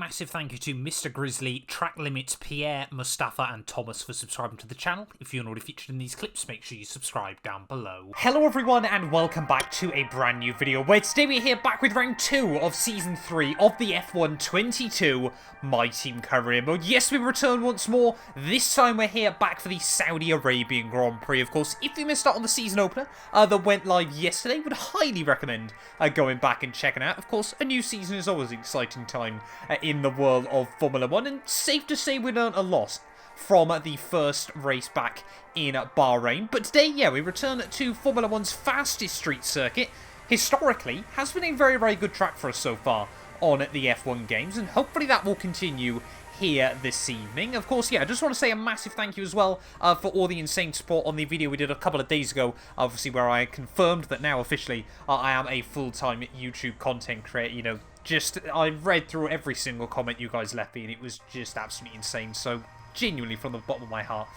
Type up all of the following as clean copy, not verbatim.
massive thank you to Mr. Grizzly, Track Limits, Pierre, Mustafa and Thomas for subscribing to the channel. If you're not already featured in these clips, make sure you subscribe down below. Hello everyone and welcome back to a brand new video where today we're here back with round 2 of Season 3 of the F1 22 My Team Career Mode. Yes, we return once more. This time we're here back for the Saudi Arabian Grand Prix. Of course, if you missed out on the season opener that went live yesterday, would highly recommend going back and checking out. Of course, a new season is always an exciting time in the world of Formula 1, and safe to say we learned a lot from the first race back in Bahrain. But today, yeah, we return to Formula 1's fastest street circuit. Historically, has been a very, very good track for us so far on the F1 games, and hopefully that will continue here this evening. Of course, yeah, I just want to say a massive thank you as well for all the insane support on the video we did a couple of days ago, obviously, where I confirmed that now officially I am a full-time YouTube content creator. You know, I read through every single comment you guys left me, and it was just absolutely insane. So genuinely, from the bottom of my heart,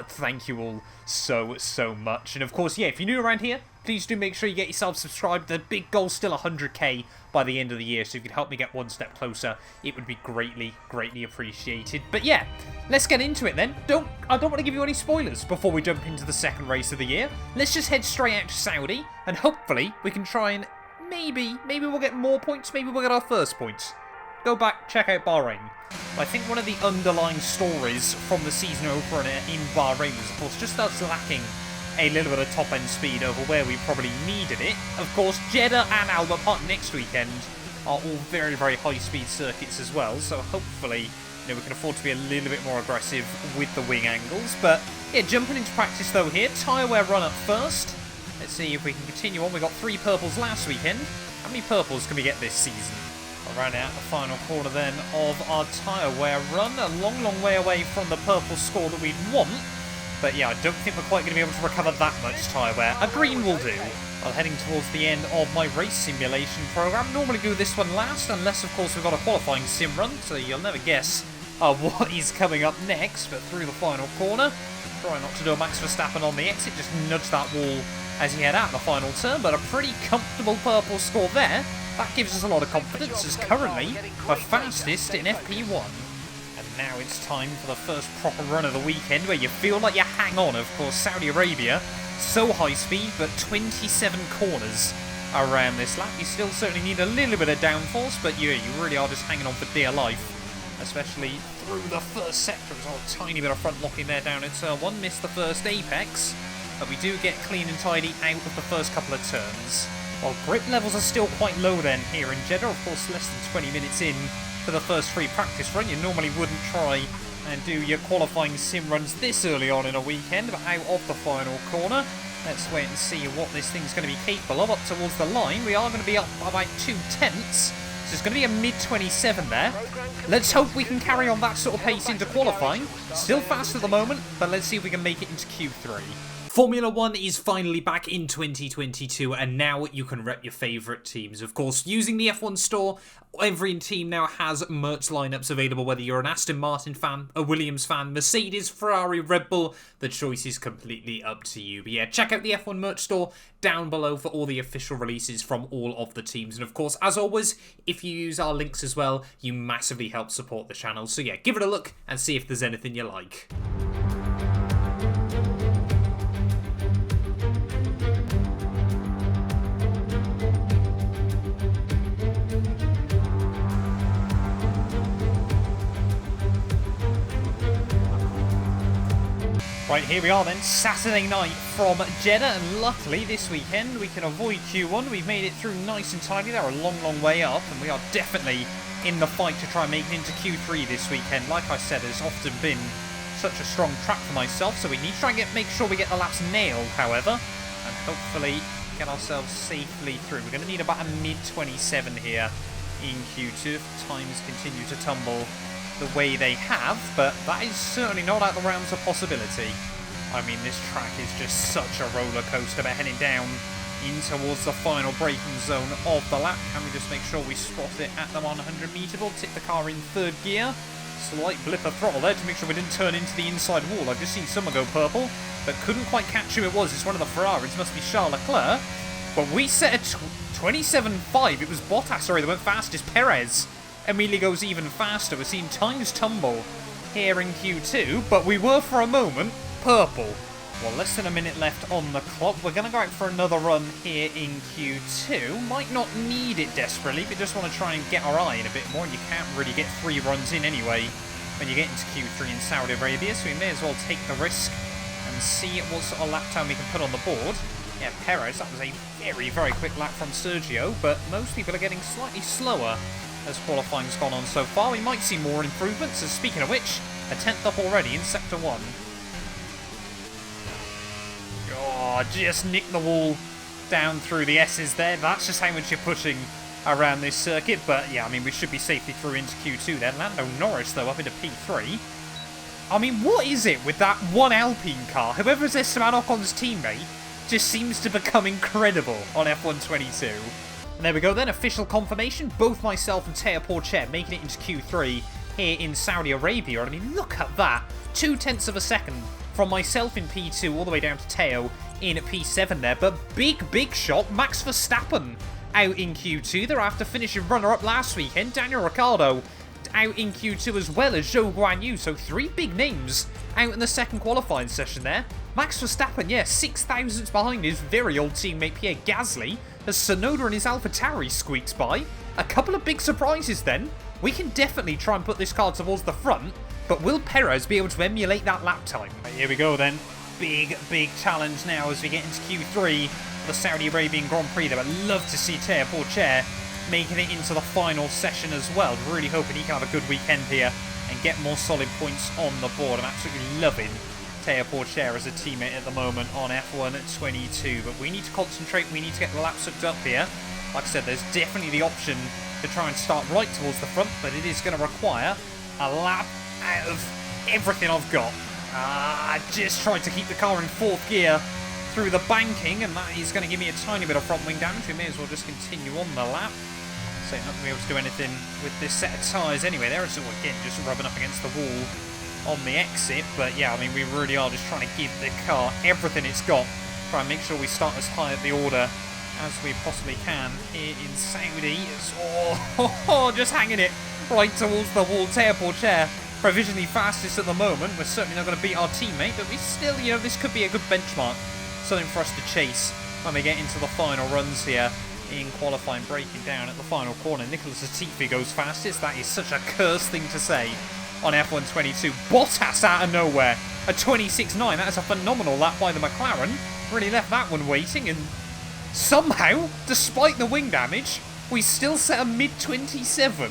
thank you all so much. And of course, yeah, if you're new around here, please do make sure you get yourself subscribed. The big goal's still 100k by the end of the year, so if you could help me get one step closer, it would be greatly appreciated. But yeah, let's get into it then. I don't want to give you any spoilers before we jump into the second race of the year. Let's just head straight out to Saudi, and hopefully we can try and maybe we'll get more points, maybe we'll get our first points. Go back, check out Bahrain. I think one of the underlying stories from the season opener in Bahrain was, of course, just us lacking a little bit of top-end speed over where we probably needed it. Of course, Jeddah and Albert Park next weekend are all very, very high-speed circuits as well, so hopefully, you know, we can afford to be a little bit more aggressive with the wing angles. But yeah, jumping into practice though here, tyre wear run up first. Let's see if we can continue on. We got 3 purples last weekend. How many purples can we get this season? Around out the final quarter then of our tyre wear run. A long way away from the purple score that we'd want. But yeah, I don't think we're quite going to be able to recover that much tyre wear. A green will do. Well, heading towards the end of my race simulation program. Normally do this one last, unless of course we've got a qualifying sim run, so you'll never guess what is coming up next. But through the final corner, try not to do a Max Verstappen on the exit, just nudge that wall as you head out in the final turn. But a pretty comfortable purple score there. That gives us a lot of confidence, as currently we're fastest in FP1. And now it's time for the first proper run of the weekend, where you feel like you hang on. Of course, Saudi Arabia, so high speed, but 27 corners around this lap. You still certainly need a little bit of downforce, but you really are just hanging on for dear life, especially through the first sector. There's a tiny bit of front locking there down in turn 1. Missed the first apex, but we do get clean and tidy out of the first couple of turns. While grip levels are still quite low then here in Jeddah, of course less than 20 minutes in to the first free practice run. You normally wouldn't try and do your qualifying sim runs this early on in a weekend, but out of the final corner, let's wait and see what this thing's going to be capable of. Up towards the line, we are going to be up by about 2/10, so it's going to be a mid-27 there. Let's hope we can carry on that sort of pace into qualifying. Still fast at the moment, but let's see if we can make it into Q3. Formula 1 is finally back in 2022, and now you can rep your favourite teams. Of course, using the F1 store, every team now has merch lineups available, whether you're an Aston Martin fan, a Williams fan, Mercedes, Ferrari, Red Bull, the choice is completely up to you. But yeah, check out the F1 merch store down below for all the official releases from all of the teams. And of course, as always, if you use our links as well, you massively help support the channel. So yeah, give it a look and see if there's anything you like. Right, here we are then, Saturday night from Jeddah, and luckily this weekend we can avoid Q1. We've made it through nice and tidy. They're a long way up, and we are definitely in the fight to try and make it into Q3 this weekend. Like I said, it's often been such a strong track for myself, so we need to try and make sure we get the laps nailed, however, and hopefully get ourselves safely through. We're going to need about a mid-27 here in Q2 if times continue to tumble the way they have, but that is certainly not out the realms of possibility. I mean, this track is just such a roller coaster. We're heading down in towards the final braking zone of the lap. Can we just make sure we spot it at the 100 metre ball? Tip the car in third gear. Slight blip of throttle there to make sure we didn't turn into the inside wall. I've just seen someone go purple, but couldn't quite catch who it was. It's one of the Ferraris. Must be Charles Leclerc. But we set a 27.5. It was Bottas, sorry, that went fastest. Perez immediately goes even faster. We're seeing times tumble here in Q2, but we were for a moment purple. Well, less than a minute left on the clock. We're going to go out for another run here in Q2. Might not need it desperately, but just want to try and get our eye in a bit more. And you can't really get 3 runs in anyway when you get into Q3 in Saudi Arabia, so we may as well take the risk and see what sort of lap time we can put on the board. Yeah, Perez, that was a very, very quick lap from Sergio, but most people are getting slightly slower as qualifying's gone on so far. We might see more improvements, as speaking of which, a 10th up already in Sector 1. Oh, just nicked the wall down through the S's there. That's just how much you're pushing around this circuit. But yeah, I mean, we should be safely through into Q2 there. Lando Norris, though, up into P3. I mean, what is it with that one Alpine car? Whoever's Esteban Ocon's teammate just seems to become incredible on F122. And there we go then, official confirmation. Both myself and Teo Porcher making it into Q3 here in Saudi Arabia. I mean, look at that. 0.2 of a second from myself in P2 all the way down to Teo in P7 there. But big shot, Max Verstappen out in Q2 there after finishing runner-up last weekend. Daniel Ricciardo out in Q2 as well as Zhou Guanyu. So 3 big names out in the second qualifying session there. Max Verstappen, yeah, 6 thousandths behind his very old teammate Pierre Gasly as Tsunoda and his AlphaTauri squeaks by. A couple of big surprises then. We can definitely try and put this car towards the front, but will Perez be able to emulate that lap time? Right, here we go then. Big challenge now as we get into Q3, the Saudi Arabian Grand Prix there. I'd love to see Teo Porcher making it into the final session as well. Really hoping he can have a good weekend here and get more solid points on the board. I'm absolutely loving Teo Porcher as a teammate at the moment on F1 at 22. But we need to concentrate. We need to get the laps hooked up here. Like I said, there's definitely the option to try and start right towards the front, but it is going to require a lap out of everything I've got. I just tried to keep the car in 4th gear through the banking, and that is going to give me a tiny bit of front wing damage. We may as well just continue on the lap. So not going to be able to do anything with this set of tyres anyway. There is, again, just rubbing up against the wall on the exit. But yeah, I mean, we really are just trying to give the car everything it's got. Try and make sure we start as high at the order as we possibly can here in Saudi. It's just hanging it right towards the wall. Teo Porcher, provisionally fastest at the moment. We're certainly not going to beat our teammate, but we still, you know, this could be a good benchmark. Something for us to chase when we get into the final runs here in qualifying. Breaking down at the final corner, Nicholas Latifi goes fastest. That is such a cursed thing to say on F1 22. Bottas out of nowhere, a 26.9. That is a phenomenal lap by the McLaren. Really left that one waiting, and somehow, despite the wing damage, we still set a mid-27.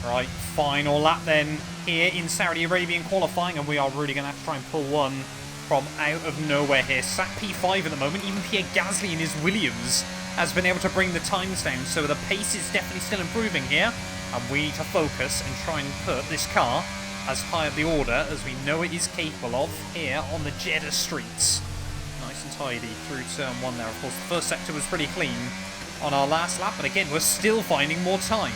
Right, final lap then here in Saudi Arabian qualifying, and we are really going to have to try and pull one from out of nowhere here. Sat P5 at the moment. Even Pierre Gasly in his Williams has been able to bring the times down, so the pace is definitely still improving here, and we need to focus and try and put this car as high up the order as we know it is capable of here on the Jeddah streets. Nice and tidy through turn 1 there. Of course, the first sector was pretty clean on our last lap, but again, we're still finding more time.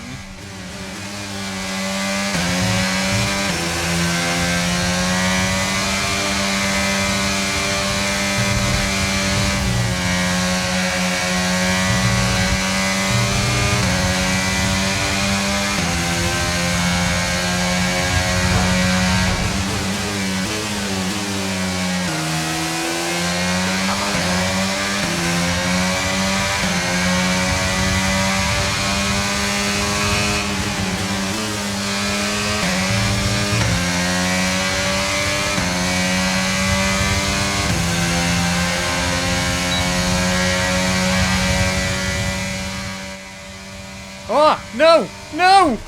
Oh, no! No!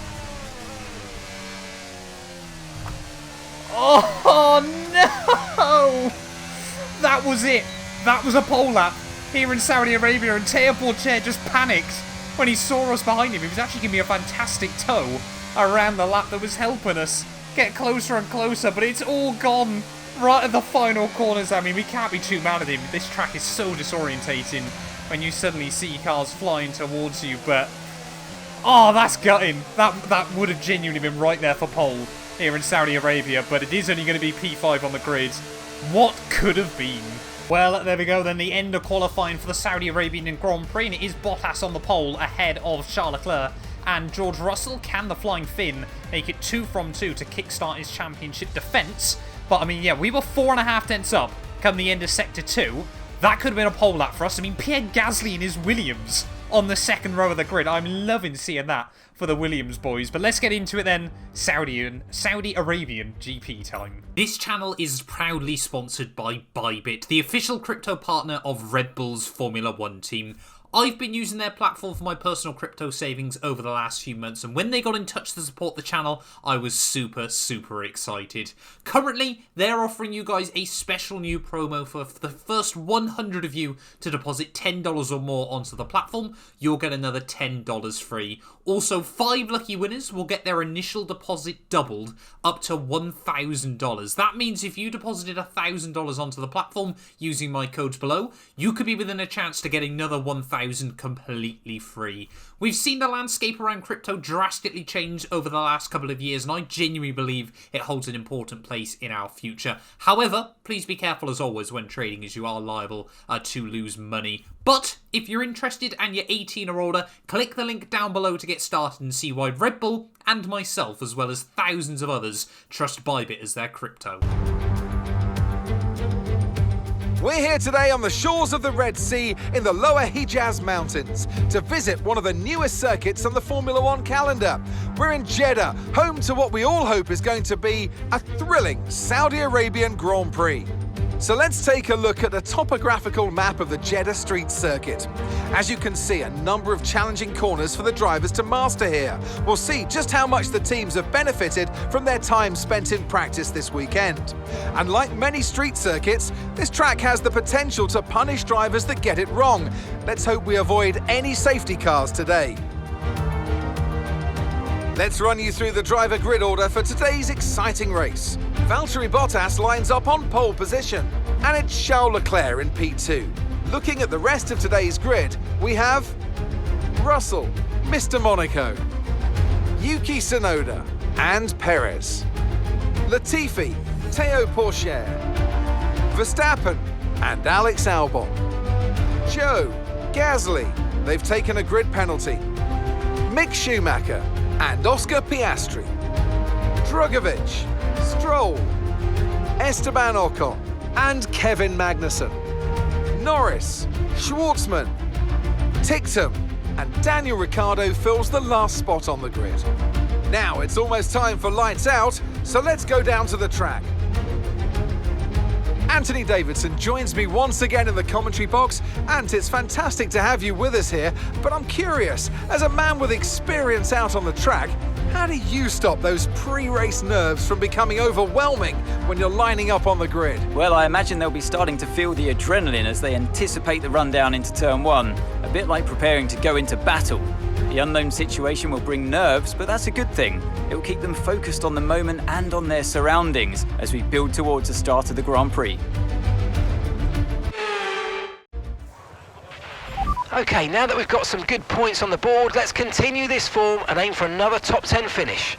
Oh, no! That was it. That was a pole lap here in Saudi Arabia, and Teo Porcher just panicked when he saw us behind him. He was actually giving me a fantastic tow around the lap that was helping us get closer and closer, but it's all gone right at the final corners. I mean, we can't be too mad at him. This track is so disorientating when you suddenly see cars flying towards you, but oh, that's gutting. That would have genuinely been right there for pole here in Saudi Arabia, but it is only going to be P5 on the grid. What could have been? Well, there we go then, the end of qualifying for the Saudi Arabian Grand Prix, and it is Bottas on the pole ahead of Charles Leclerc And George Russell, can the Flying Finn make it 2 from 2 to kickstart his championship defence? But, I mean, yeah, we were 4.5 tenths up come the end of Sector 2. That could have been a pole lap for us. I mean, Pierre Gasly and his Williams on the second row of the grid. I'm loving seeing that for the Williams boys. But let's get into it then. Saudi Arabian GP time. This channel is proudly sponsored by Bybit, the official crypto partner of Red Bull's Formula 1 team. I've been using their platform for my personal crypto savings over the last few months, and when they got in touch to support the channel, I was super excited. Currently, they're offering you guys a special new promo for the first 100 of you to deposit $10 or more onto the platform. You'll get another $10 free. Also, 5 lucky winners will get their initial deposit doubled up to $1,000. That means if you deposited $1,000 onto the platform using my codes below, you could be within a chance to get another $1,000 completely free. We've seen the landscape around crypto drastically change over the last couple of years, and I genuinely believe it holds an important place in our future. However, please be careful as always when trading, as you are liable to lose money. But if you're interested and you're 18 or older, click the link down below to get started and see why Red Bull and myself, as well as thousands of others, trust Bybit as their crypto. We're here today on the shores of the Red Sea in the lower Hejaz Mountains to visit one of the newest circuits on the Formula 1 calendar. We're in Jeddah, home to what we all hope is going to be a thrilling Saudi Arabian Grand Prix. So let's take a look at the topographical map of the Jeddah Street Circuit. As you can see, a number of challenging corners for the drivers to master here. We'll see just how much the teams have benefited from their time spent in practice this weekend. And like many street circuits, this track has the potential to punish drivers that get it wrong. Let's hope we avoid any safety cars today. Let's run you through the driver grid order for today's exciting race. Valtteri Bottas lines up on pole position, and it's Charles Leclerc in P2. Looking at the rest of today's grid, we have Russell, Mr. Monaco, Yuki Tsunoda, and Perez, Latifi, Théo Pourchaire, Verstappen, and Alex Albon, Joe, Gasly, they've taken a grid penalty, Mick Schumacher, and Oscar Piastri, Drugovich, Stroll, Esteban Ocon, and Kevin Magnussen, Norris, Schwartzman, Ticktum, and Daniel Ricciardo fills the last spot on the grid. Now it's almost time for lights out, so let's go down to the track. Anthony Davidson joins me once again in the commentary box, and it's fantastic to have you with us here, but I'm curious, as a man with experience out on the track, how do you stop those pre-race nerves from becoming overwhelming when you're lining up on the grid? Well, I imagine they'll be starting to feel the adrenaline as they anticipate the rundown into turn 1, a bit like preparing to go into battle. The unknown situation will bring nerves, but that's a good thing. It will keep them focused on the moment and on their surroundings as we build towards the start of the Grand Prix. Okay, now that we've got some good points on the board, let's continue this form and aim for another top 10 finish.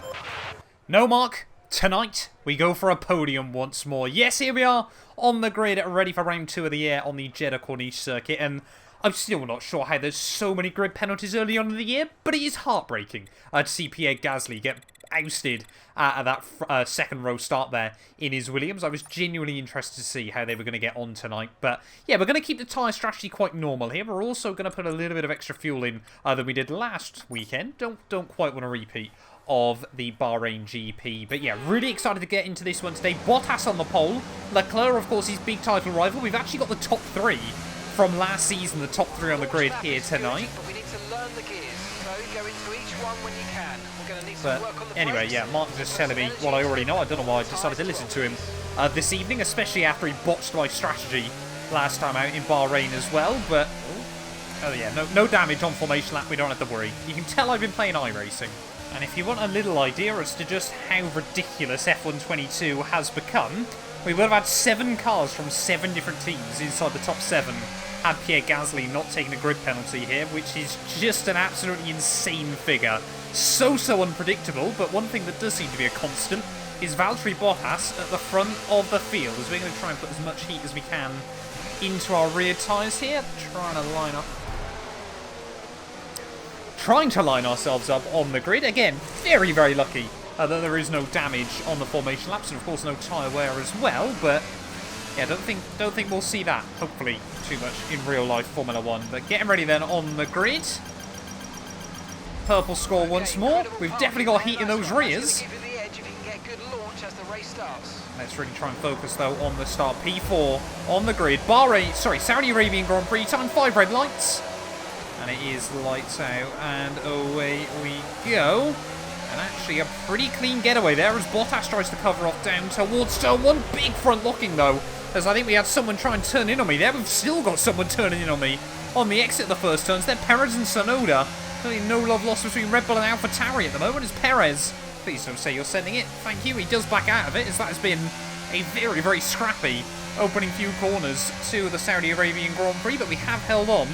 No, Mark. Tonight, we go for a podium once more. Yes, here we are on the grid, ready for round 2 of the year on the Jeddah Corniche circuit, and I'm still not sure how there's so many grid penalties early on in the year, but it is heartbreaking to see Pierre Gasly get ousted at that second row start there in his Williams. I was genuinely interested to see how they were going to get on tonight. But yeah, we're going to keep the tyre strategy quite normal here. We're also going to put a little bit of extra fuel in than we did last weekend. Don't quite want to repeat of the Bahrain GP. But yeah, really excited to get into this one today. Bottas on the pole. Leclerc, of course, his big title rival. We've actually got the top 3 from last season, the top 3 on the grid here tonight. But we need to learn the gears, so go into each one when you can. We're going to need But some work on the anyway, brakes. yeah, Mark's just telling me what I already know. I don't know why I decided to listen to him this evening, especially after he botched my strategy last time out in Bahrain as well. But, oh yeah, no damage on formation lap. We don't have to worry. You can tell I've been playing iRacing. And if you want a little idea as to just how ridiculous F1 22 has become, we would have had 7 cars from 7 different teams inside the top 7 had Pierre Gasly not taken a grid penalty here, which is just an absolutely insane figure. So unpredictable, but one thing that does seem to be a constant is Valtteri Bottas at the front of the field, as we're going to try and put as much heat as we can into our rear tyres here, trying trying to line ourselves up on the grid. Again, very, very lucky that there is no damage on the formation laps, and of course no tyre wear as well, but yeah, don't think we'll see that, hopefully, too much in real life Formula 1. But getting ready then on the grid. Purple score once more. We've definitely got heat in those rears. Let's really try and focus though on the start. P4 on the grid. Saudi Arabian Grand Prix time, 5 red lights. And it is lights out, and away we go. And actually a pretty clean getaway there as Bottas tries to cover off down towards turn 1. Big front locking though, as I think we had someone try and turn in on me there. We've still got someone turning in on me on the exit of the first turns. Then Perez and Tsunoda. Really no love lost between Red Bull and AlphaTauri at the moment as Perez. Please don't say you're sending it. Thank you. He does back out of it, as that has been a very, very scrappy opening few corners to the Saudi Arabian Grand Prix, but we have held on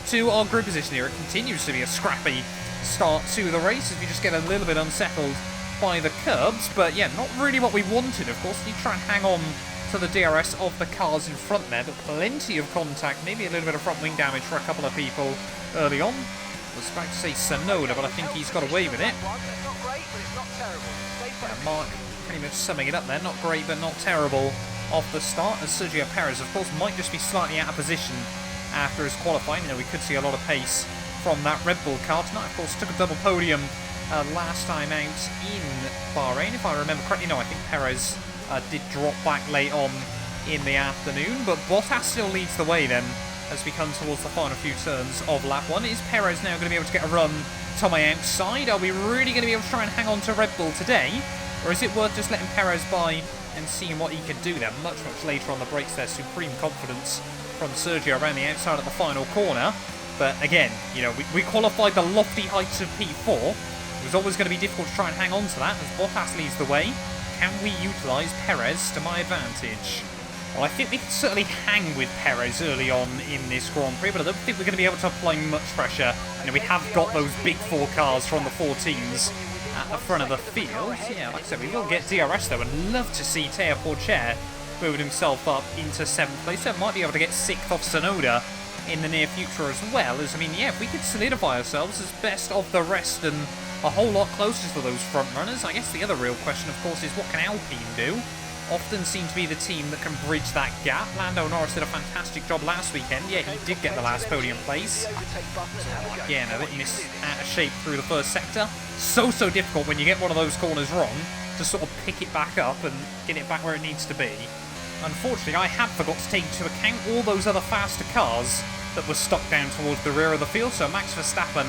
to our grid position here. It continues to be a scrappy start to the race as we just get a little bit unsettled by the curbs, but yeah, not really what we wanted, of course. You try and hang on to the DRS of the cars in front there, but plenty of contact, maybe a little bit of front wing damage for a couple of people early on. I was about to say Tsunoda, but I think he's got away with it. Yeah, Mark pretty much summing it up there. Not great, but not terrible off the start. As Sergio Perez, of course, might just be slightly out of position after his qualifying. You know, we could see a lot of pace from that Red Bull car tonight. Of course, took a double podium last time out in Bahrain, if I remember correctly. No, I think Perez did drop back late on in the afternoon, but Bottas still leads the way then as we come towards the final few turns of lap 1. Is Perez now going to be able to get a run to my outside? Are we really going to be able to try and hang on to Red Bull today? Or is it worth just letting Perez by and seeing what he can do there? Much later on the brakes there. Supreme confidence from Sergio around the outside at the final corner. But again, you know, we qualified the lofty heights of P4. It was always going to be difficult to try and hang on to that as Bottas leads the way. Can we utilise Perez to my advantage? Well, I think we can certainly hang with Perez early on in this Grand Prix, but I don't think we're going to be able to apply much pressure. You know, we have got those big 4 cars from the 4 teams at the front of the field. Yeah, like I said, we will get DRS though, and love to see Teo Porcher moving himself up into 7th place. So might be able to get 6th off Tsunoda in the near future as well. As I mean, yeah, if we could solidify ourselves as best of the rest and a whole lot closer to those front runners, I guess the other real question, of course, is what can Alpine do? Often seem to be the team that can bridge that gap. Lando Norris did a fantastic job last weekend. Yeah, he did get the last podium place. Again, a bit missed out of shape through the first sector. So difficult when you get one of those corners wrong to sort of pick it back up and get it back where it needs to be. Unfortunately, I had forgot to take into account all those other faster cars that were stuck down towards the rear of the field. So Max Verstappen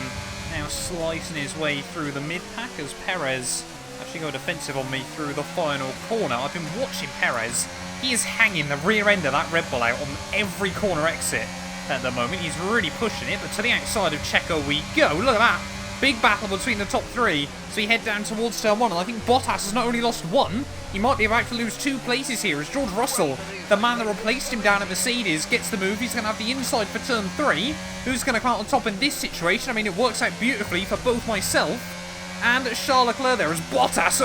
now slicing his way through the mid-pack as Perez actually go defensive on me through the final corner. I've been watching Perez. He is hanging the rear end of that Red Bull out on every corner exit at the moment. He's really pushing it, but to the outside of Checo we go. Look at that. Big battle between the top 3. So we head down towards turn 1, and I think Bottas has not only lost 1, he might be about to lose 2 places here as George Russell, the man that replaced him down at Mercedes, gets the move. He's going to have the inside for turn 3. Who's going to come out on top in this situation? I mean, it works out beautifully for both myself and Charles Leclerc there as Bottas.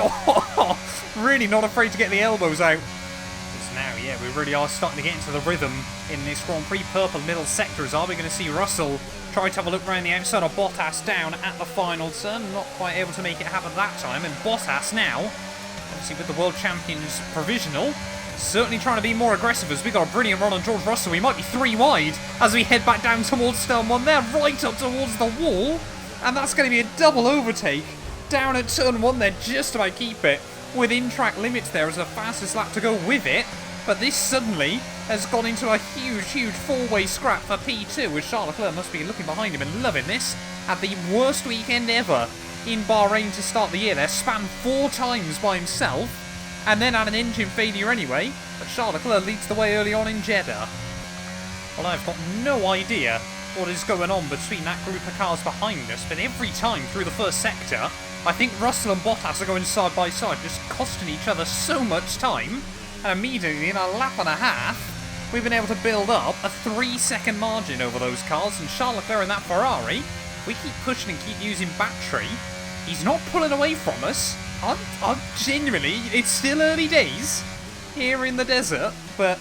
Really not afraid to get the elbows out. Because now, yeah, we really are starting to get into the rhythm in this Grand Prix. Purple middle sectors. Are we going to see Russell try to have a look around the outside of Bottas down at the final turn? Not quite able to make it happen that time. And Bottas now, obviously with the World Champions provisional, certainly trying to be more aggressive as we got a brilliant run on George Russell. We might be 3 wide as we head back down towards turn 1 there, right up towards the wall. And that's going to be a double overtake down at turn 1 there, just about keep it within track limits there as the fastest lap to go with it. But this suddenly has gone into a huge 4-way scrap for P2 as Charles Leclerc must be looking behind him and loving this. Had the worst weekend ever in Bahrain to start the year there, spanned 4 times by himself and then had an engine failure anyway. But Charles Leclerc leads the way early on in Jeddah. Well, I've got no idea what is going on between that group of cars behind us, but every time through the first sector, I think Russell and Bottas are going side by side, just costing each other so much time. And immediately, in a lap and a half, we've been able to build up a 3-second margin over those cars. And Charles Leclerc in that Ferrari, we keep pushing and keep using battery. He's not pulling away from us. I'm genuinely, it's still early days here in the desert, but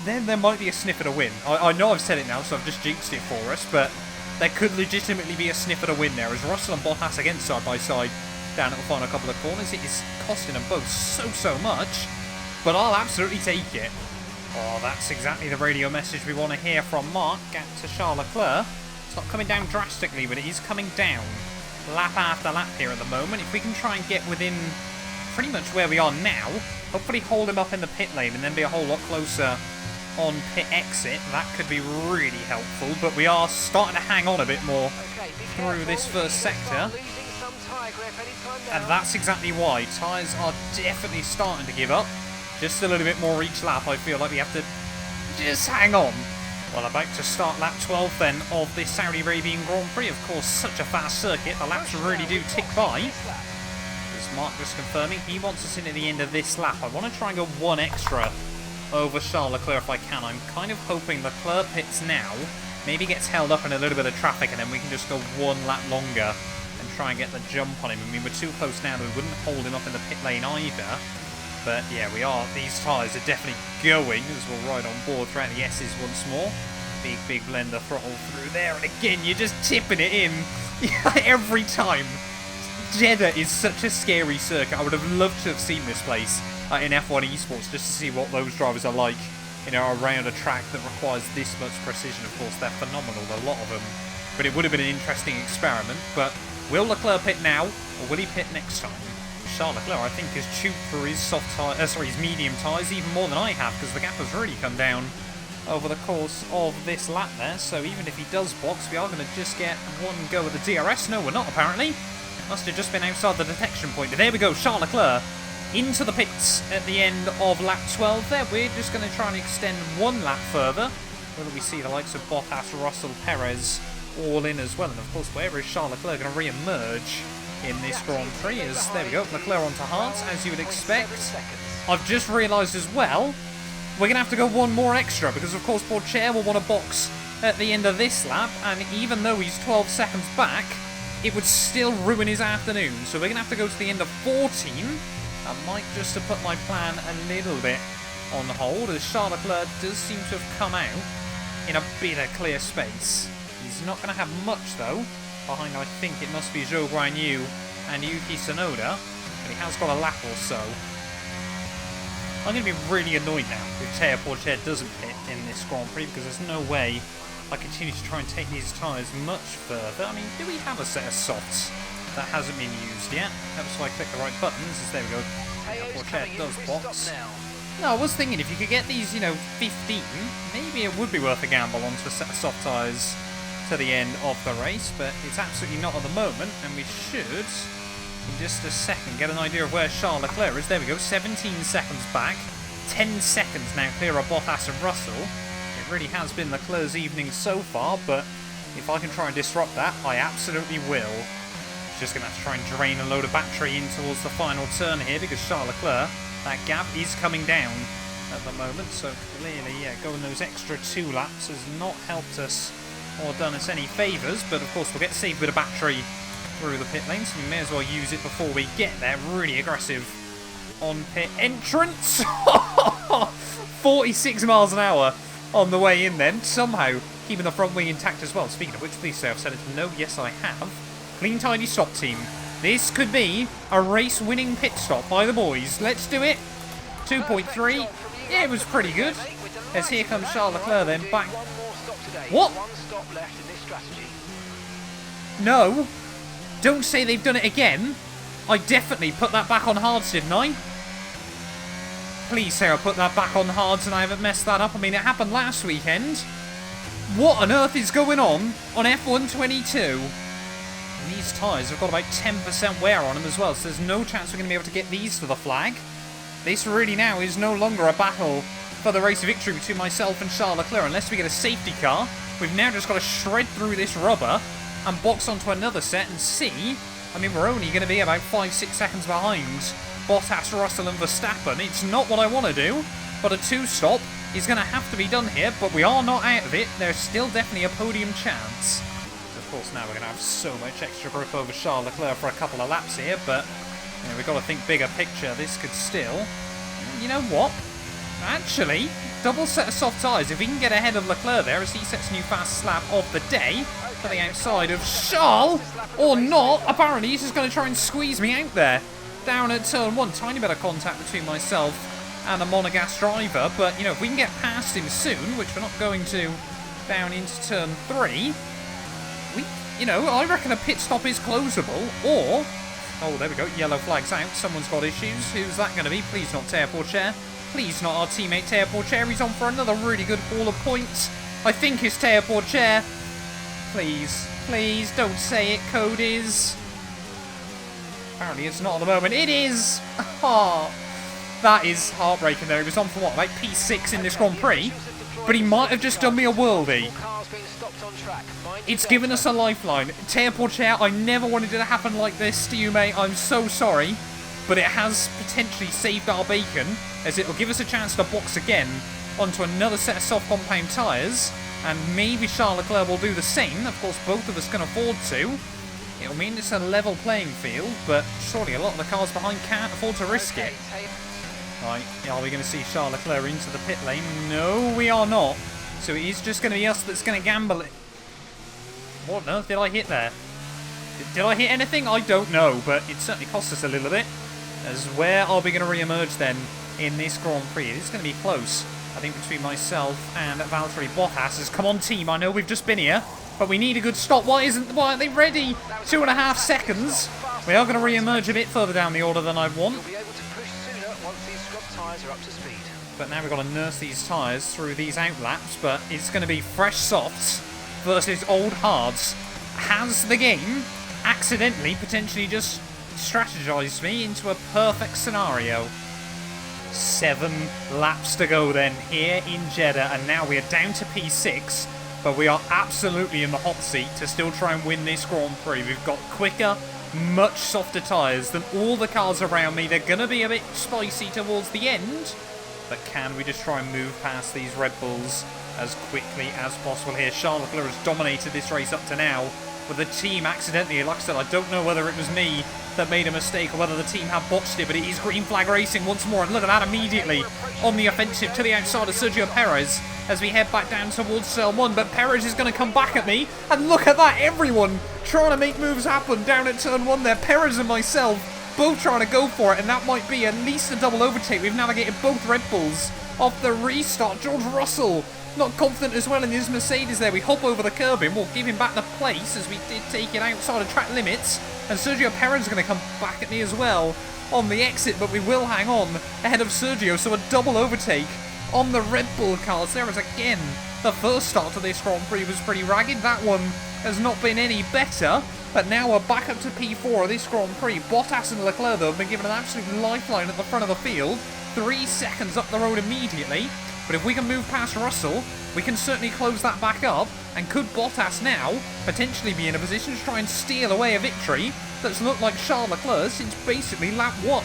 there might be a sniff at a win. I know I've said it now, so I've just jinxed it for us, but there could legitimately be a sniff at a win there, as Russell and Bottas again side by side down at the final couple of corners. It is costing them both so much, but I'll absolutely take it. Oh, that's exactly the radio message we want to hear from Mark to Charles Leclerc. It's not coming down drastically, but it is coming down lap after lap here at the moment. If we can try and get within pretty much where we are now, hopefully hold him up in the pit lane and then be a whole lot closer on pit exit, that could be really helpful. But we are starting to hang on a bit more through this first sector, and that's exactly why. Tyres are definitely starting to give up. Just a little bit more each lap. I feel like we have to just hang on. Well, about to start lap 12 then of this Saudi Arabian Grand Prix. Of course, such a fast circuit. The laps really do tick by. As Mark just confirming, he wants us in at the end of this lap. I want to try and go one extra over Charles Leclerc if I can. I'm kind of hoping Leclerc pits now, maybe gets held up in a little bit of traffic, and then we can just go one lap longer and try and get the jump on him. I mean, we're too close now that we wouldn't hold him up in the pit lane either. But yeah, we are. These tyres are definitely going as we'll ride on board throughout the S's once more. Big blender throttle through there, and again, you're just tipping it in every time. Jeddah is such a scary circuit. I would have loved to have seen this place in F1 Esports just to see what those drivers are like, you know, around a track that requires this much precision. Of course, they're phenomenal, a lot of them. But it would have been an interesting experiment. But will Leclerc pit now, or will he pit next time? Charles Leclerc, I think, has chewed through his his medium tyres even more than I have, because the gap has really come down over the course of this lap there. So even if he does box, we are going to just get one go at the DRS. No, we're not, apparently. Must have just been outside the detection point. But there we go, Charles Leclerc into the pits at the end of lap 12 there. We're just going to try and extend one lap further. Will we see the likes of Bottas, Russell, Perez all in as well? And of course, wherever is Charles Leclerc going to re-emerge in this Grand Prix? As there we go, Leclerc onto hards, as you would expect. I've just realised as well, we're going to have to go one more extra, because of course Pourchaire will want to box at the end of this lap, and even though he's 12 seconds back, it would still ruin his afternoon. So we're going to have to go to the end of 14. I might just have put my plan a little bit on hold, as Charles Leclerc does seem to have come out in a bit of clear space. He's not going to have much though. Behind, I think it must be Zhou Guanyu and Yuki Tsunoda, but he has got a lap or so. I'm going to be really annoyed now if Théo Pourchaire doesn't pit in this Grand Prix, because there's no way I continue to try and take these tyres much further. I mean, do we have a set of softs that hasn't been used yet? That's why I click the right buttons, as there we go. Pourchaire does box. No, I was thinking if you could get these, you know, 15, maybe it would be worth a gamble onto a set of soft tyres to the end of the race, but it's absolutely not at the moment, and we should, in just a second, get an idea of where Charles Leclerc is. There we go, 17 seconds back, 10 seconds now clear of Bottas and Russell. It really has been Leclerc's evening so far, but if I can try and disrupt that, I absolutely will. Just going to have to try and drain a load of battery in towards the final turn here, because Charles Leclerc, that gap is coming down at the moment, so clearly, yeah, going those extra 2 laps has not helped us or done us any favours, but of course we'll get saved with a battery through the pit lane, so we may as well use it before we get there. Really aggressive on pit entrance. 46 miles an hour on the way in then, somehow keeping the front wing intact as well. Speaking of which, please say I've said it to no. Yes, I have. Clean, tidy stop, team. This could be a race-winning pit stop by the boys. Let's do it. 2.3. Yeah, it was pretty good. As here comes Charles Leclerc then back. What? No. Don't say they've done it again. I definitely put that back on hards, didn't I? Please say I put that back on hards and I haven't messed that up. I mean, it happened last weekend. What on earth is going on F1 22? And these tyres have got about 10% wear on them as well, so there's no chance we're going to be able to get these to the flag. This really now is no longer a battle for the race victory between myself and Charles Leclerc. Unless we get a safety car, we've now just got to shred through this rubber and box onto another set and see. I mean, we're only going to be about 5-6 seconds behind Bottas, Russell and Verstappen. It's not what I want to do, but a 2-stop is going to have to be done here, but we are not out of it. There's still definitely a podium chance. Of course, now we're going to have so much extra grip over Charles Leclerc for a couple of laps here, but you know, we've got to think bigger picture. This could still... You know what? Actually, double set of soft tyres. If we can get ahead of Leclerc there as he sets a new fast lap of the day, to the outside of Charles, or not. Apparently, he's just going to try and squeeze me out there. Down at turn 1, tiny bit of contact between myself and the Monegasque driver. But, you know, if we can get past him soon, which we're not going to, down into turn 3, you know, I reckon a pit stop is closable, or... Oh, there we go, yellow flag's out, someone's got issues. Who's that going to be? Please not Tearpour. Please not our teammate Tearpour. He's on for another really good haul of points. I think it's Tearpour. Please, please, don't say it, Code is. Apparently it's not at the moment. It is! Oh, that is heartbreaking there. He was on for what, like P6 in this Grand Prix? But he might have just done me a worldie. It's given us a lifeline. Tearpour, I never wanted it to happen like this to you, mate. I'm so sorry. But it has potentially saved our bacon, as it will give us a chance to box again onto another set of soft compound tyres. And maybe Charles Leclerc will do the same. Of course, both of us can afford to. It'll mean it's a level playing field, but surely a lot of the cars behind can't afford to risk it. Right, are we going to see Charles Leclerc into the pit lane? No, we are not. So it is just going to be us that's going to gamble it. What on earth did I hit there? Did I hit anything? I don't know, but it certainly cost us a little bit. As where are we going to re-emerge then in this Grand Prix? It is going to be close, I think, between myself and Valtteri Bottas. Come on, team, I know we've just been here, but we need a good stop. Why aren't they ready? 2.5 seconds. We are going to re-emerge a bit further down the order than I want. But now we've got to nurse these tyres through these outlaps, but it's going to be fresh softs versus old hards. Has the game accidentally potentially just strategized me into a perfect scenario? 7 laps to go then here in Jeddah, and now we are down to P6, but we are absolutely in the hot seat to still try and win this Grand Prix. We've got quicker, much softer tyres than all the cars around me. They're going to be a bit spicy towards the end, but can we just try and move past these Red Bulls as quickly as possible here? Charles Leclerc has dominated this race up to now, but the team accidentally, like I said, I don't know whether it was me that made a mistake or whether the team have botched it, but it is green flag racing once more, and look at that, immediately on the offensive to the outside of Sergio Perez as we head back down towards turn 1, but Perez is going to come back at me, and look at that, everyone trying to make moves happen down at turn 1 there. Perez and myself both trying to go for it, and that might be at least a double overtake. We've navigated both Red Bulls off the restart. George Russell not confident as well in his Mercedes there. We hop over the curb and we'll give him back the place, as we did take it outside of track limits. And Sergio Perez is going to come back at me as well on the exit, but we will hang on ahead of Sergio. So a double overtake on the Red Bull cars there, as again, the first start to this Grand Prix was pretty ragged. That one has not been any better, but now we're back up to P4 of this Grand Prix. Bottas and Leclerc, though, have been given an absolute lifeline at the front of the field. 3 seconds up the road immediately. But if we can move past Russell, we can certainly close that back up. And could Bottas now potentially be in a position to try and steal away a victory that's looked like Charles Leclerc since basically lap 1?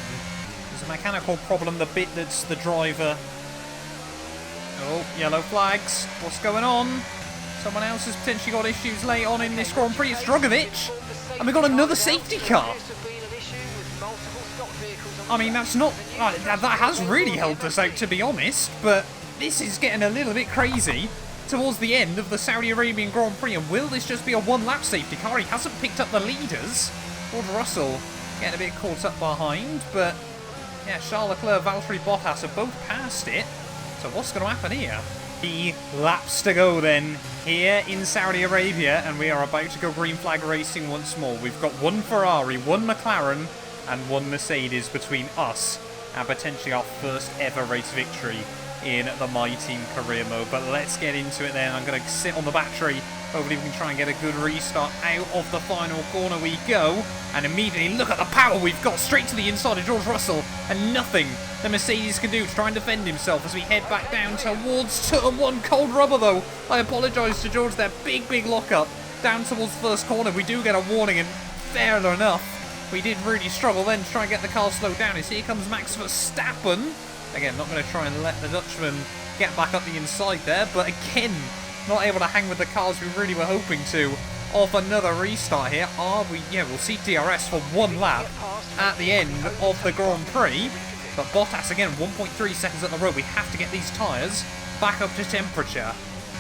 There's a mechanical problem, the bit that's the driver. Oh, yellow flags. What's going on? Someone else has potentially got issues late on in this Grand Prix. It's Drogovic. And we've got another safety car. I mean, that's not... that has really helped us out, to be honest. But this is getting a little bit crazy towards the end of the Saudi Arabian Grand Prix. And will this just be a one-lap safety car? He hasn't picked up the leaders. George Russell getting a bit caught up behind. But, yeah, Charles Leclerc, Valtteri Bottas have both passed it. So what's going to happen here? 3 laps to go then here in Saudi Arabia, and we are about to go green flag racing once more. We've got 1 Ferrari, 1 McLaren and 1 Mercedes between us and potentially our first ever race victory in the My Team career mode. But let's get into it then. I'm going to sit on the battery. Hopefully we can try and get a good restart. Out of the final corner we go, and immediately look at the power we've got straight to the inside of George Russell, and nothing the Mercedes can do to try and defend himself as we head back down towards turn 1. Cold rubber though. I apologise to George there. Big lockup down towards first corner. We do get a warning, and fair enough, we did really struggle then to try and get the car slowed down. As here comes Max Verstappen. Again, not going to try and let the Dutchman get back up the inside there, but again, not able to hang with the cars we really were hoping to. Off another restart here. Yeah, we'll see DRS for 1 lap at the end of the Grand Prix. But Bottas again, 1.3 seconds at the road. We have to get these tyres back up to temperature.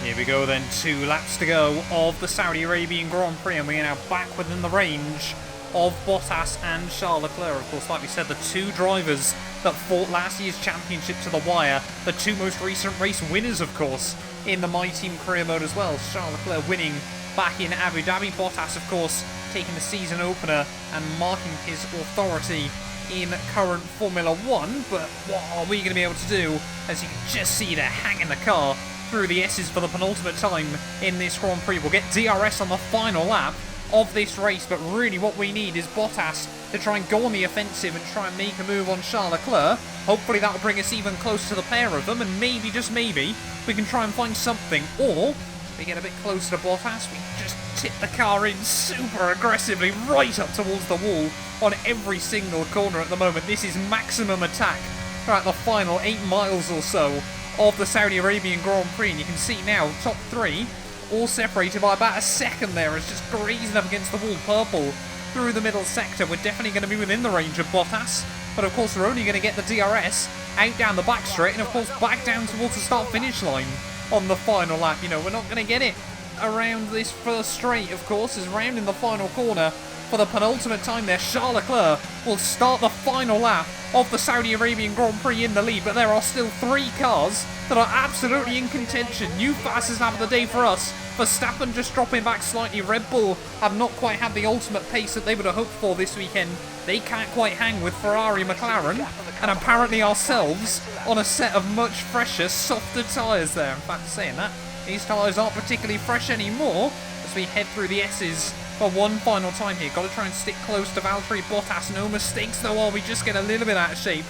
Here we go then, 2 laps to go of the Saudi Arabian Grand Prix, and we are now back within the range of Bottas and Charles Leclerc. Of course, like we said, the 2 drivers that fought last year's championship to the wire, the 2 most recent race winners, of course, in the My Team career mode as well. Charles Leclerc winning back in Abu Dhabi, Bottas, of course, taking the season opener and marking his authority in current Formula 1, but what are we going to be able to do? As you can just see, they're hanging the car through the S's for the penultimate time in this Grand Prix. We'll get DRS on the final lap of this race, but really what we need is Bottas to try and go on the offensive and try and make a move on Charles Leclerc. Hopefully that'll bring us even closer to the pair of them, and maybe, just maybe, we can try and find something, or we get a bit closer to Bottas, we just tip the car in super aggressively right up towards the wall on every single corner at the moment. This is maximum attack throughout the final 8 miles or so of the Saudi Arabian Grand Prix, and you can see now top 3 all separated by about a second there. It's just grazing up against the wall. Purple through the middle sector. We're definitely going to be within the range of Bottas, but of course we're only going to get the DRS out down the back straight and of course back down towards the start finish line on the final lap. You know, we're not going to get it around this first straight, of course, is round in the final corner for the penultimate time there. Charles Leclerc will start the final lap of the Saudi Arabian Grand Prix in the lead, but there are still 3 cars that are absolutely in contention. New fastest lap of the day for us. Verstappen just dropping back slightly. Red Bull have not quite had the ultimate pace that they would have hoped for this weekend. They can't quite hang with Ferrari, McLaren, and apparently ourselves on a set of much fresher, softer tyres there. In fact, saying that, these tyres aren't particularly fresh anymore as we head through the S's for one final time here. Got to try and stick close to Valtteri Bottas. No mistakes though, while we just get a little bit out of shape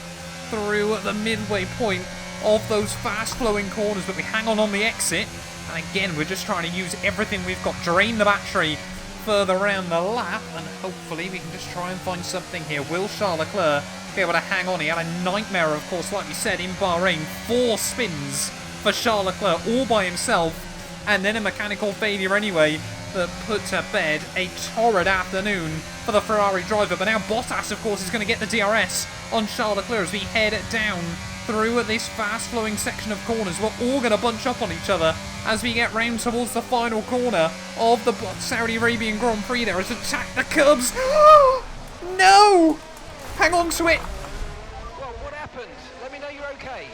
through the midway point of those fast-flowing corners, but we hang on the exit. And again, we're just trying to use everything we've got, drain the battery further around the lap, and hopefully we can just try and find something here. Will Charles Leclerc be able to hang on? He had a nightmare, of course, like we said, in Bahrain. 4 spins for Charles Leclerc all by himself, and then a mechanical failure anyway that put to bed a torrid afternoon for the Ferrari driver. But now Bottas, of course, is going to get the DRS on Charles Leclerc as we head down through this fast-flowing section of corners. We're all going to bunch up on each other as we get round towards the final corner of the Saudi Arabian Grand Prix there. As attack the curbs. No! Hang on to it. Well, what happened? Let me know you're okay.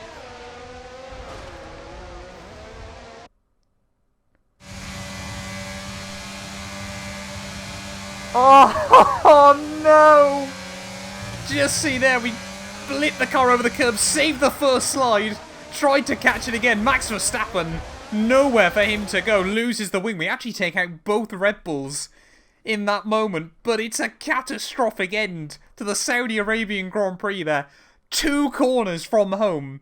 Oh no! Just see there, we flipped the car over the curb, saved the first slide, tried to catch it again. Max Verstappen, nowhere for him to go, loses the wing. We actually take out both Red Bulls in that moment, but it's a catastrophic end to the Saudi Arabian Grand Prix there. 2 corners from home,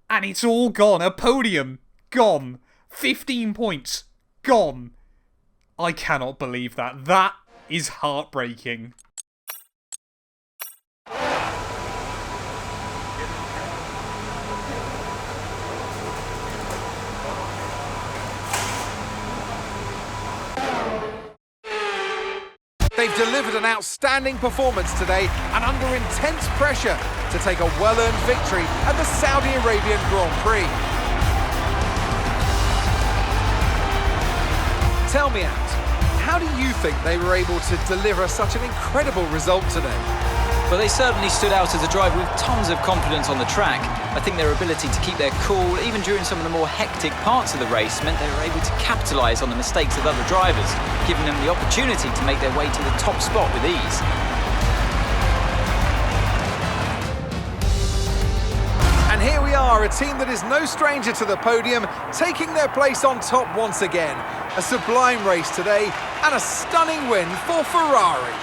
and it's all gone. A podium, gone. 15 points, gone. I cannot believe that. That is heartbreaking. They've delivered an outstanding performance today and under intense pressure to take a well-earned victory at the Saudi Arabian Grand Prix. Tell me out, how do you think they were able to deliver such an incredible result today? Well, they certainly stood out as a driver with tons of confidence on the track. I think their ability to keep their cool, even during some of the more hectic parts of the race, meant they were able to capitalise on the mistakes of other drivers, giving them the opportunity to make their way to the top spot with ease. And here we are, a team that is no stranger to the podium, taking their place on top once again. A sublime race today, and a stunning win for Ferrari.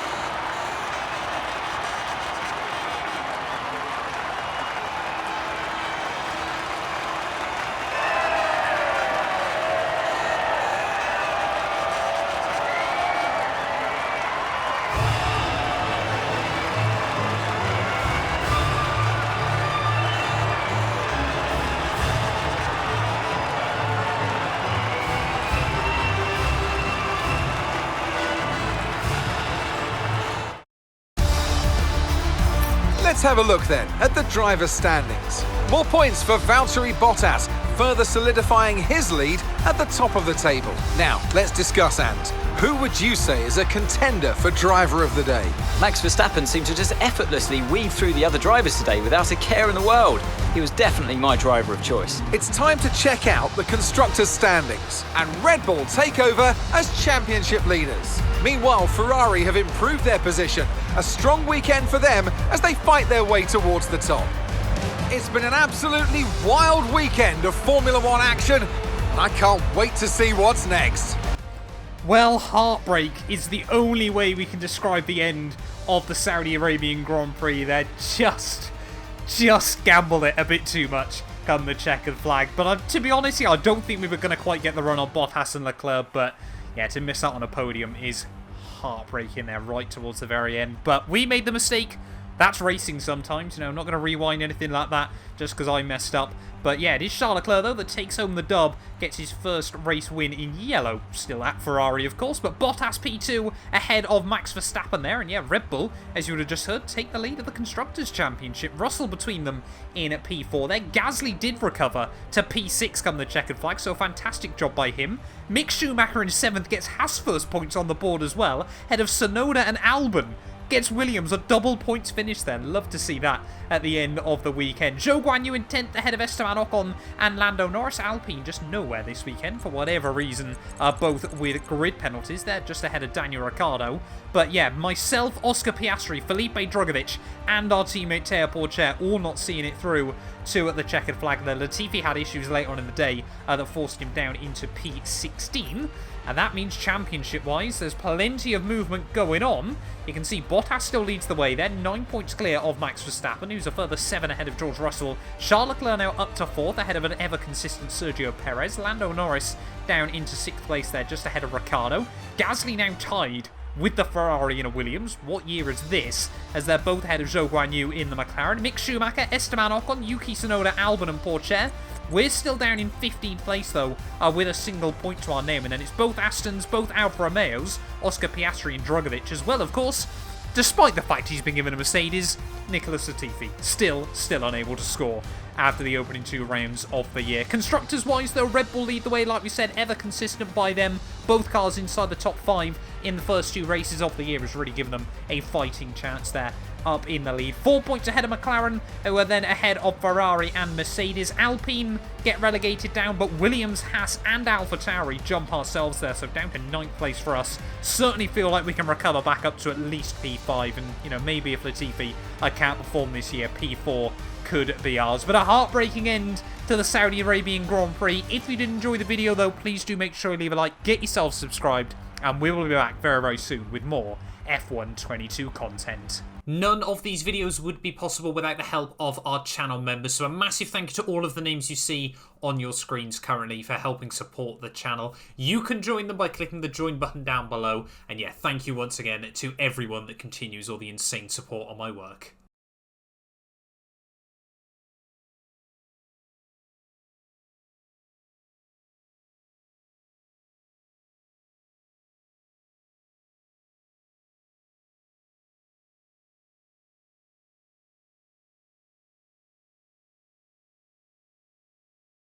Let's have a look then at the driver's standings. More points for Valtteri Bottas, further solidifying his lead at the top of the table. Now, let's discuss, Ant. Who would you say is a contender for driver of the day? Max Verstappen seemed to just effortlessly weave through the other drivers today without a care in the world. He was definitely my driver of choice. It's time to check out the constructors' standings and Red Bull take over as championship leaders. Meanwhile, Ferrari have improved their position. A strong weekend for them as they fight their way towards the top. It's been an absolutely wild weekend of Formula One action, and I can't wait to see what's next. Well, heartbreak is the only way we can describe the end of the Saudi Arabian Grand Prix. They just gambled it a bit too much come the checkered flag. But to be honest, I don't think we were going to quite get the run on Bottas and Leclerc. But yeah, to miss out on a podium is heartbreaking there right towards the very end. But we made the mistake. That's racing sometimes, I'm not going to rewind anything like that just because I messed up. But yeah, it is Charles Leclerc, though, that takes home the dub, gets his first race win in yellow. Still at Ferrari, of course, but Bottas P2 ahead of Max Verstappen there. And yeah, Red Bull, as you would have just heard, take the lead of the Constructors' Championship. Russell between them in at P4 there. Gasly did recover to P6 come the checkered flag, so fantastic job by him. Mick Schumacher in 7th gets Haas first points on the board as well, ahead of Tsunoda and Albon. Gets Williams a double points finish then. Love to see that at the end of the weekend. Zhou Guanyu in 10th ahead of Esteban Ocon and Lando Norris. Alpine just nowhere this weekend for whatever reason, both with grid penalties. They're just ahead of Daniel Ricciardo. But yeah, myself, Oscar Piastri, Felipe Drugovich and our teammate Teo Porcher all not seeing it through to the checkered flag there. Latifi had issues late on in the day that forced him down into P16. And that means championship-wise, there's plenty of movement going on. You can see Bottas still leads the way there, 9 points clear of Max Verstappen, who's a further 7 ahead of George Russell. Charles Leclerc now up to 4th, ahead of an ever-consistent Sergio Perez. Lando Norris down into 6th place there, just ahead of Ricciardo. Gasly now tied with the Ferrari and a Williams. What year is this? As they're both ahead of Zhou Guanyu in the McLaren. Mick Schumacher, Esteban Ocon, Yuki Tsunoda, Albon and Porcher. We're still down in 15th place, though, with a single point to our name. And then it's both Astons, both Alfa Romeos, Oscar Piastri and Drugovich as well, of course. Despite the fact he's been given a Mercedes, Nicholas Latifi still unable to score after the opening 2 rounds of the year. Constructors-wise, though, Red Bull lead the way, like we said, ever consistent by them. Both cars inside the top 5 in the first 2 races of the year has really given them a fighting chance there. Up in the lead. 4 points ahead of McLaren, who are then ahead of Ferrari and Mercedes. Alpine get relegated down, but Williams, Haas and AlphaTauri jump ourselves there, so down to 9th place for us. Certainly feel like we can recover back up to at least P5, and maybe if Latifi can't perform this year, P4 could be ours. But a heartbreaking end to the Saudi Arabian Grand Prix. If you did enjoy the video, though, please do make sure you leave a like, get yourself subscribed, and we will be back very, very soon with more F1 22 content. None of these videos would be possible without the help of our channel members, so a massive thank you to all of the names you see on your screens currently for helping support the channel. You can join them by clicking the join button down below, and yeah, thank you once again to everyone that continues all the insane support on my work.